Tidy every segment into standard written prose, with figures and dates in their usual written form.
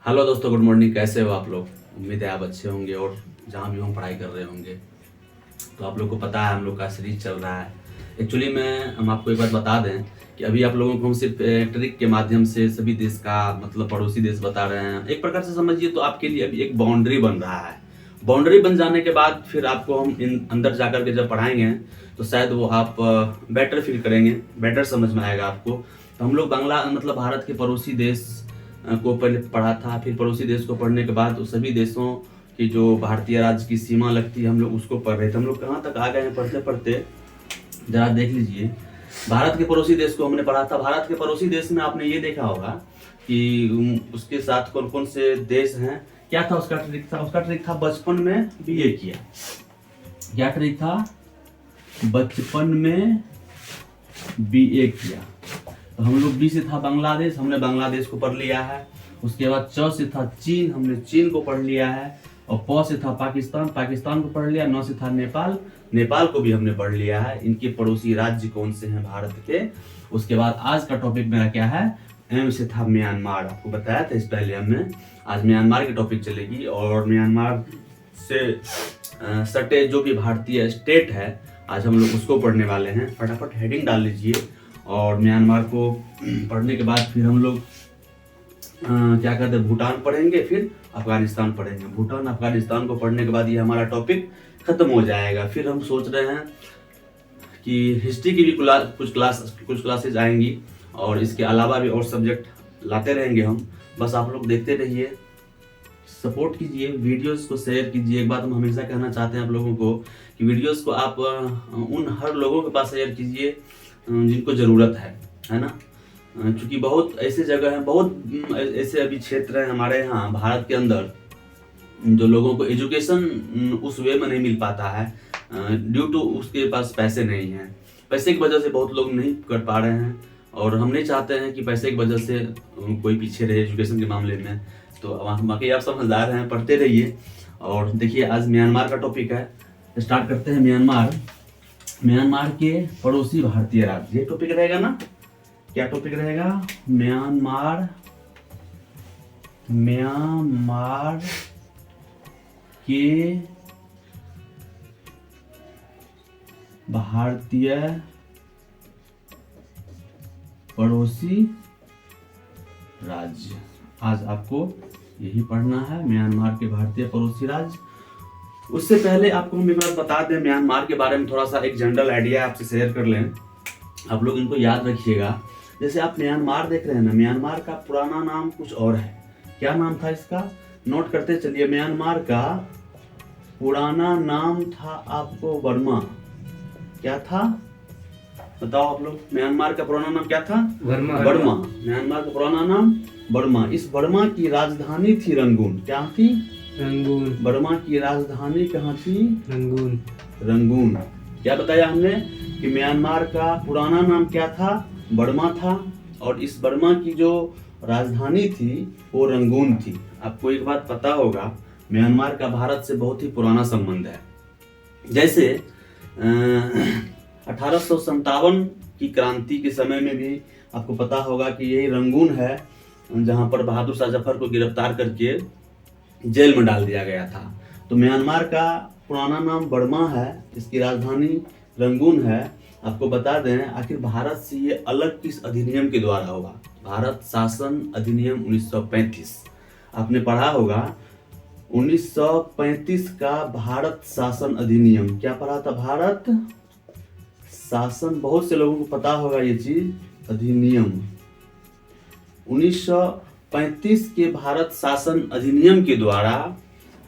Hello दोस्तों, good morning. कैसे हो आप लोग? उम्मीद है आप अच्छे होंगे और जहाँ भी हों पढ़ाई कर रहे होंगे। तो आप लोग को पता है हम लोग का सीरीज चल रहा है। एक्चुअली में हम आपको एक बात बता दें कि अभी आप लोगों को हम सिर्फ ट्रिक के माध्यम से सभी देश का मतलब पड़ोसी देश बता रहे हैं। एक प्रकार से समझिए तो आपके लिए अभी एक बाउंड्री बन रहा है। बाउंड्री बन जाने के बाद फिर आपको हम इन अंदर जाकर के जब पढ़ाएंगे तो शायद वो आप बेटर फील करेंगे, बेटर समझ में आएगा आपको। तो हम लोग बांग्ला मतलब भारत के पड़ोसी देश को पहले पढ़ा था, फिर पड़ोसी देश को पढ़ने के बाद उस सभी देशों की जो भारतीय राज्य की सीमा लगती है हम लोग उसको पढ़ रहे थे। हम लोग कहाँ तक आ गए हैं पढ़ते पढ़ते, जरा देख लीजिए। भारत के पड़ोसी देश को हमने पढ़ा था। भारत के पड़ोसी देश में आपने ये देखा होगा कि उसके साथ कौन कौन से देश हैं। क्या था उसका ट्रिक? था उसका ट्रिक था बचपन में बीए किया। क्या ट्रिक था? बचपन में बीए किया। तो हम लोग बी से था बांग्लादेश, हमने बांग्लादेश को पढ़ लिया है। उसके बाद च से था चीन, हमने चीन को पढ़ लिया है। और प से था पाकिस्तान, पाकिस्तान को पढ़ लिया। न से था नेपाल, नेपाल को भी हमने पढ़ लिया है। इनके पड़ोसी राज्य कौन से हैं भारत के। उसके बाद आज का टॉपिक मेरा क्या है? एम से था म्यांमार। आपको बताया था इस पहले हमने। आज म्यांमार की टॉपिक चलेगी और म्यांमार से सटे जो भी भारतीय स्टेट है आज हम लोग उसको पढ़ने वाले हैं। फटाफट हेडिंग डाल लीजिए। और म्यांमार को पढ़ने के बाद फिर हम लोग क्या कहते हैं, भूटान पढ़ेंगे, फिर अफगानिस्तान पढ़ेंगे। भूटान अफगानिस्तान को पढ़ने के बाद ये हमारा टॉपिक खत्म हो जाएगा। फिर हम सोच रहे हैं कि हिस्ट्री की भी कुछ क्लासेज आएंगी और इसके अलावा भी और सब्जेक्ट लाते रहेंगे हम। बस आप लोग देखते रहिए, सपोर्ट कीजिए, वीडियोस को शेयर कीजिए। एक बात हम हमेशा कहना चाहते हैं आप लोगों को कि वीडियोस को आप उन हर लोगों के पास शेयर कीजिए जिनको ज़रूरत है ना। क्योंकि बहुत ऐसे जगह हैं, बहुत ऐसे अभी क्षेत्र हैं हमारे यहाँ भारत के अंदर जो लोगों को एजुकेशन उस वे में नहीं मिल पाता है ड्यू टू उसके पास पैसे नहीं हैं। पैसे की वजह से बहुत लोग नहीं कर पा रहे हैं और हम नहीं चाहते हैं कि पैसे की वजह से कोई पीछे रहे एजुकेशन के मामले में। तो बाकी आप समझदार हैं, पढ़ते रहिए। और देखिए आज म्यांमार का टॉपिक है, स्टार्ट करते हैं। म्यांमार के पड़ोसी भारतीय राज्य, ये टॉपिक रहेगा ना। क्या टॉपिक रहेगा? म्यांमार के भारतीय पड़ोसी राज्य। आज आपको यही पढ़ना है, म्यांमार के भारतीय पड़ोसी राज्य। उससे पहले आपको हम एक बात बता दें, म्यांमार के बारे में थोड़ा सा एक जनरल आइडिया आपसे शेयर कर लें। आप लोग इनको याद रखिएगा। जैसे आप म्यांमार देख रहे हैं ना, म्यांमार का पुराना नाम कुछ और है। क्या नाम था इसका? नोट करते चलिए। म्यांमार का पुराना नाम था आपको बर्मा। क्या था बताओ आप लोग? म्यांमार का पुराना नाम क्या था? बर्मा। म्यांमार का पुराना नाम बर्मा। इस बर्मा की राजधानी थी रंगून। क्या थी? रंगून। बर्मा की राजधानी कहाँ थी? रंगून। क्या बताया हमने कि म्यांमार का पुराना नाम क्या था? बर्मा था। और इस बर्मा की जो राजधानी थी वो रंगून थी। आपको एक बात पता होगा, म्यांमार का भारत से बहुत ही पुराना संबंध है। जैसे 1857 की क्रांति के समय में भी आपको पता होगा कि यही रंगून है जहां पर बहादुर शाह जफर को गिरफ्तार करके जेल में डाल दिया गया था। तो म्यांमार का पुराना नाम बर्मा है, इसकी राजधानी रंगून है। आपको बता दें आखिर भारत से ये अलग किस अधिनियम के द्वारा होगा? भारत शासन अधिनियम 1935 आपने पढ़ा होगा। 1935 का भारत शासन अधिनियम। क्या पढ़ा था? भारत शासन। बहुत से लोगों को पता होगा ये चीज, अधिनियम। 1935 के भारत शासन अधिनियम के द्वारा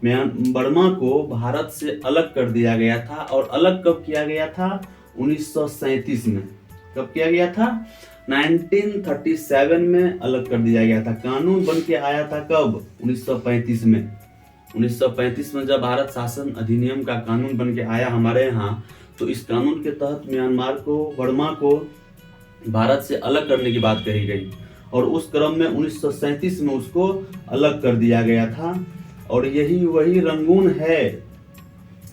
बर्मा को भारत से अलग कर दिया गया था। और अलग कब किया गया था? 1937 में। कब किया गया था? 1937 में अलग कर दिया गया था। कानून बन के आया था कब? 1935 में। 1935 में जब भारत शासन अधिनियम का कानून बन के आया हमारे यहाँ, तो इस कानून के तहत म्यांमार को, बर्मा को भारत से अलग करने की बात कही गई। और उस क्रम में 1937 में उसको अलग कर दिया गया था। और यही वही रंगून है,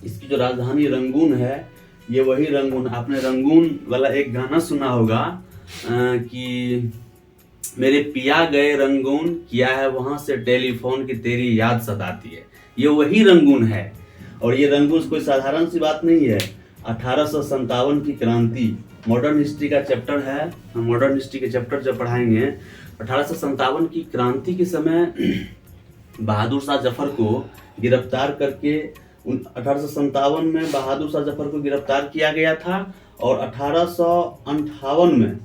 इसकी जो राजधानी रंगून है, ये वही रंगून। आपने रंगून वाला एक गाना सुना होगा कि मेरे पिया गए रंगून, किया है वहां से टेलीफोन की तेरी याद सताती है। ये वही रंगून है। और ये रंगून कोई साधारण सी बात नहीं है। 1857 की क्रांति मॉडर्न हिस्ट्री का चैप्टर है। हम मॉडर्न हिस्ट्री के चैप्टर जब पढ़ाएंगे, 1857 की क्रांति के समय बहादुर शाह जफर को गिरफ्तार करके 1857 में बहादुर शाह जफर को गिरफ्तार किया गया था और 1858 में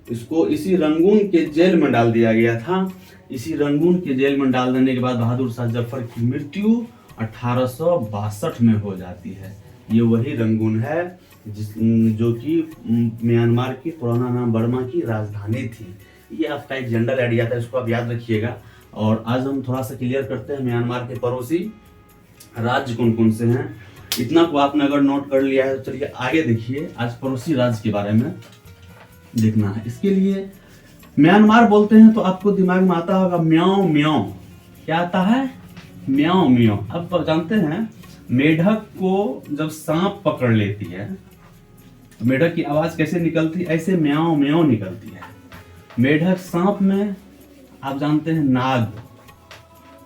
इसको इसी रंगून के जेल में डाल दिया गया था। इसी रंगून के जेल में डाल देने के बाद बहादुर शाह जफर की मृत्यु 1862 में हो जाती है। ये वही रंगून है जो कि म्यांमार की पुराना नाम बर्मा की राजधानी थी। ये आपका एक जनरल आइडिया था, इसको आप याद रखिएगा। और आज हम थोड़ा सा क्लियर करते हैं म्यांमार के पड़ोसी राज्य कौन कौन से हैं। इतना को आपने अगर नोट कर लिया है तो चलिए आगे देखिए। आज पड़ोसी राज्य के बारे में देखना है। इसके लिए म्यांमार बोलते हैं तो आपको दिमाग में आता होगा म्याओ म्याओ। क्या आता है? म्याओ म्याओ। अब जानते हैं मेढक को जब सांप पकड़ लेती है तो मेढक की आवाज कैसे निकलती है? ऐसे म्याओ म्याओ निकलती है। मेढक सांप में आप जानते हैं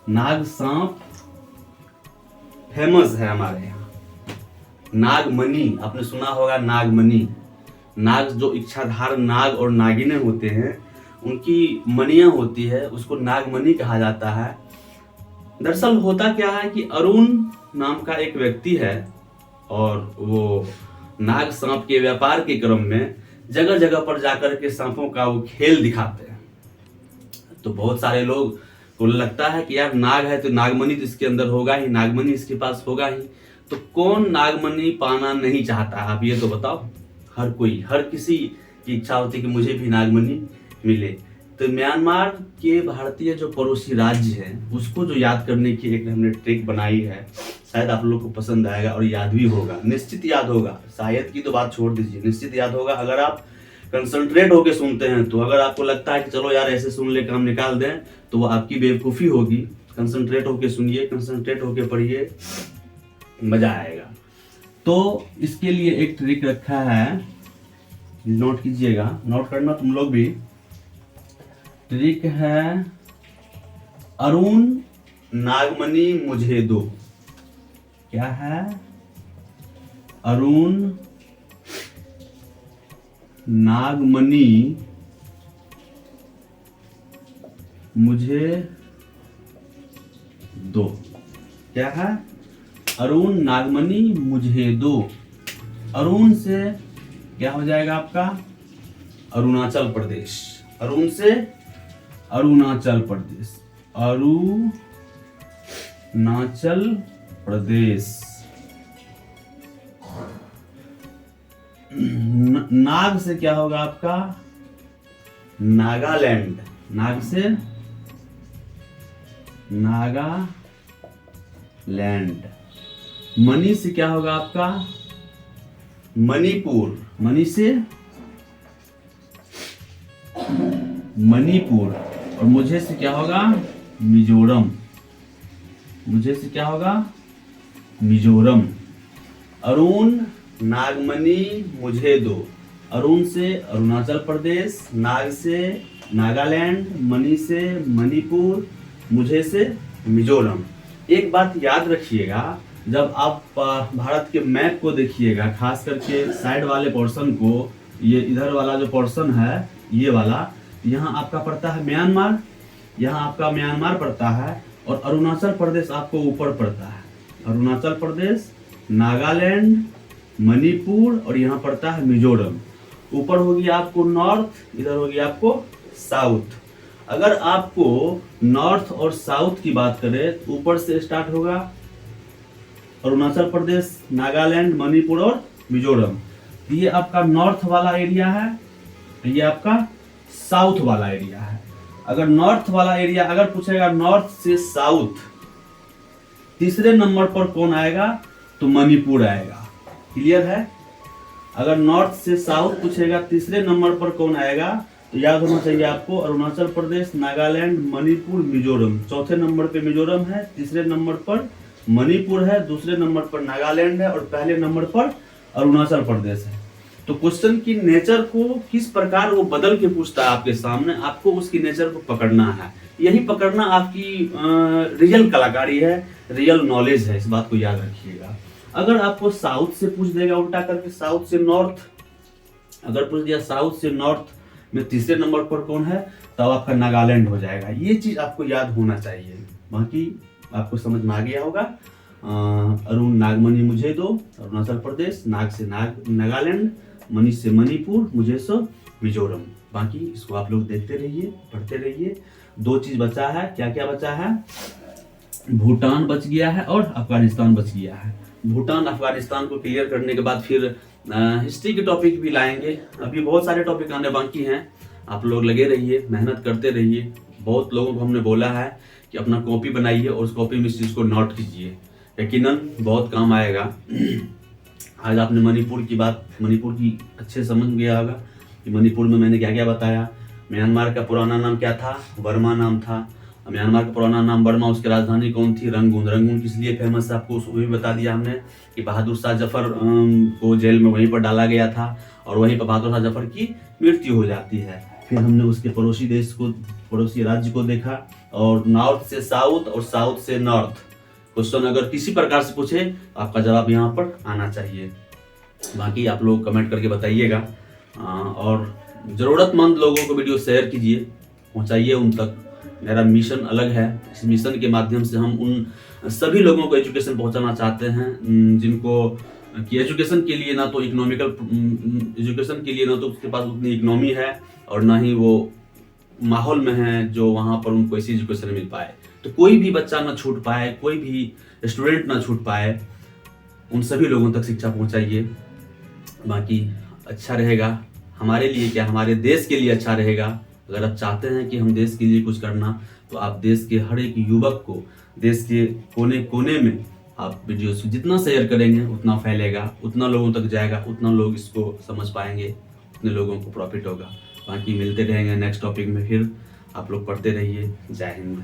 नाग सांप फेमस है हमारे यहाँ। नागमणि आपने सुना होगा, नागमणि। नाग जो इच्छाधार नाग और नागिनें होते हैं उनकी मणियां होती है, उसको नागमणि कहा जाता है। दरअसल होता क्या है कि अरुण नाम का एक व्यक्ति है और वो नाग सांप के व्यापार के क्रम में जगह जगह पर जाकर के सांपों का वो खेल दिखाते हैं। तो बहुत सारे लोग को लगता है कि यार नाग है तो नागमणि तो इसके अंदर होगा ही, नागमणि इसके पास होगा ही। तो कौन नागमणि पाना नहीं चाहता है? आप ये तो बताओ। हर कोई, हर किसी की इच्छा होती है कि मुझे भी नागमणि मिले। तो म्यांमार के भारतीय जो पड़ोसी राज्य हैं उसको जो याद करने की एक हमने ट्रिक बनाई है, शायद आप लोग को पसंद आएगा और याद भी होगा, निश्चित याद होगा। शायद की तो बात छोड़ दीजिए, निश्चित याद होगा अगर आप कंसंट्रेट होके सुनते हैं। तो अगर आपको लगता है कि चलो यार ऐसे सुन ले काम निकाल दें, तो वो आपकी बेवकूफ़ी होगी। कंसंट्रेट होके सुनिए, कंसंट्रेट होके पढ़िए, मजा आएगा। तो इसके लिए एक ट्रिक रखा है, नोट कीजिएगा, नोट करना तुम लोग भी। ट्रिक है अरुण नागमणि मुझे दो। क्या है? अरुण नागमणि मुझे दो। क्या है? अरुण नागमणि मुझे दो। अरुण से क्या हो जाएगा आपका? अरुणाचल प्रदेश। अरुण से अरुणाचल प्रदेश। अरुणाचल प्रदेश। नाग से क्या होगा आपका? नागालैंड। नाग से नागालैंड। मणि से क्या होगा आपका? मणिपुर। मणि से मणिपुर। और मुझे से क्या होगा? मिजोरम। मुझे से क्या होगा? मिजोरम। अरुण नागमणि मुझे दो। अरुण से अरुणाचल प्रदेश, नाग से नागालैंड, मणि से मणिपुर, मुझे से मिजोरम। एक बात याद रखिएगा, जब आप भारत के मैप को देखिएगा, खास करके साइड वाले पोर्शन को, ये इधर वाला जो पोर्शन है ये वाला, यहाँ आपका पड़ता है म्यांमार, यहाँ आपका म्यांमार पड़ता है और अरुणाचल प्रदेश आपको ऊपर पड़ता है। अरुणाचल प्रदेश, नागालैंड, मणिपुर और यहाँ पड़ता है मिजोरम। ऊपर होगी आपको नॉर्थ, इधर होगी आपको साउथ। अगर आपको नॉर्थ और साउथ की बात करें तो ऊपर से स्टार्ट होगा अरुणाचल प्रदेश, नागालैंड, मणिपुर और मिजोरम। ये आपका नॉर्थ वाला एरिया है, ये आपका साउथ वाला एरिया है। अगर नॉर्थ वाला एरिया अगर पूछेगा नॉर्थ से साउथ, तीसरे नंबर पर कौन आएगा? तो मणिपुर आएगा। क्लियर है? अगर नॉर्थ से साउथ पूछेगा तीसरे नंबर पर कौन आएगा तो याद होना चाहिए आपको अरुणाचल प्रदेश, नागालैंड, मणिपुर, मिजोरम। चौथे नंबर पे मिजोरम है, तीसरे नंबर पर मणिपुर है, दूसरे नंबर पर नागालैंड है और पहले नंबर पर अरुणाचल प्रदेश है। तो क्वेश्चन की नेचर को किस प्रकार वो बदल के पूछता है आपके सामने, आपको उसकी नेचर को पकड़ना है। यही पकड़ना आपकी रियल कलाकारी है, रियल नॉलेज है, इस बात को याद रखिएगा। अगर आपको साउथ से पूछ देगा उल्टा करके, साउथ से नॉर्थ, अगर पूछ दिया साउथ से नॉर्थ में तीसरे नंबर पर कौन है, तब आपका नागालैंड हो जाएगा। ये चीज आपको याद होना चाहिए। बाकी आपको समझ में आ गया होगा। अरुण नागमणि मुझे दो, अरुणाचल प्रदेश, नाग से नागालैंड, मणि से मणिपुर, मुझे से मिजोरम। बाकी इसको आप लोग देखते रहिए, पढ़ते रहिए। 2 चीज बचा है, क्या क्या बचा है, भूटान बच गया है और अफगानिस्तान बच गया है। भूटान अफगानिस्तान को क्लियर करने के बाद फिर हिस्ट्री के टॉपिक भी लाएंगे। अभी बहुत सारे टॉपिक आने बाकी हैं, आप लोग लगे रहिए, मेहनत करते रहिए। बहुत लोगों को हमने बोला है कि अपना कॉपी बनाइए और उस कॉपी में इस चीज़ को नोट कीजिए, यकीनन बहुत काम आएगा। आज आपने मणिपुर की बात, मणिपुर की अच्छे समझ गया होगा कि मणिपुर में मैंने क्या क्या बताया। म्यांमार का पुराना नाम क्या था, बर्मा नाम था। म्यांमार का पुराना नाम बर्मा, उसकी राजधानी कौन थी, रंगून। रंगून किस लिए फेमस है आपको वो भी बता दिया हमने कि बहादुर शाह जफर को जेल में वहीं पर डाला गया था और वहीं पर बहादुर शाह जफर की मृत्यु हो जाती है। फिर हमने उसके पड़ोसी देश को, पड़ोसी राज्य को देखा, और नॉर्थ से साउथ और साउथ से नॉर्थ। क्वेश्चन अगर किसी प्रकार से पूछे आपका जवाब यहाँ पर आना चाहिए। बाकी आप लोग कमेंट करके बताइएगा और ज़रूरतमंद लोगों को वीडियो शेयर कीजिए, पहुँचाइए उन तक। मेरा मिशन अलग है, इस मिशन के माध्यम से हम उन सभी लोगों को एजुकेशन पहुंचाना चाहते हैं जिनको कि एजुकेशन के लिए ना तो इकोनॉमिकल, एजुकेशन के लिए ना तो उसके पास उतनी इकोनॉमी है और ना ही वो माहौल में है जो वहाँ पर उनको ऐसी एजुकेशन मिल पाए। तो कोई भी बच्चा ना छूट पाए, कोई भी स्टूडेंट ना छूट पाए, उन सभी लोगों तक शिक्षा पहुँचाइए। बाकी अच्छा रहेगा हमारे लिए, क्या हमारे देश के लिए अच्छा रहेगा। अगर आप चाहते हैं कि हम देश के लिए कुछ करना, तो आप देश के हर एक युवक को, देश के कोने कोने में आप वीडियो जितना शेयर करेंगे उतना फैलेगा, उतना लोगों तक जाएगा, उतना लोग इसको समझ पाएंगे, उतने लोगों को प्रॉफिट होगा। बाकी मिलते रहेंगे नेक्स्ट टॉपिक में, फिर आप लोग पढ़ते रहिए। जय हिंद।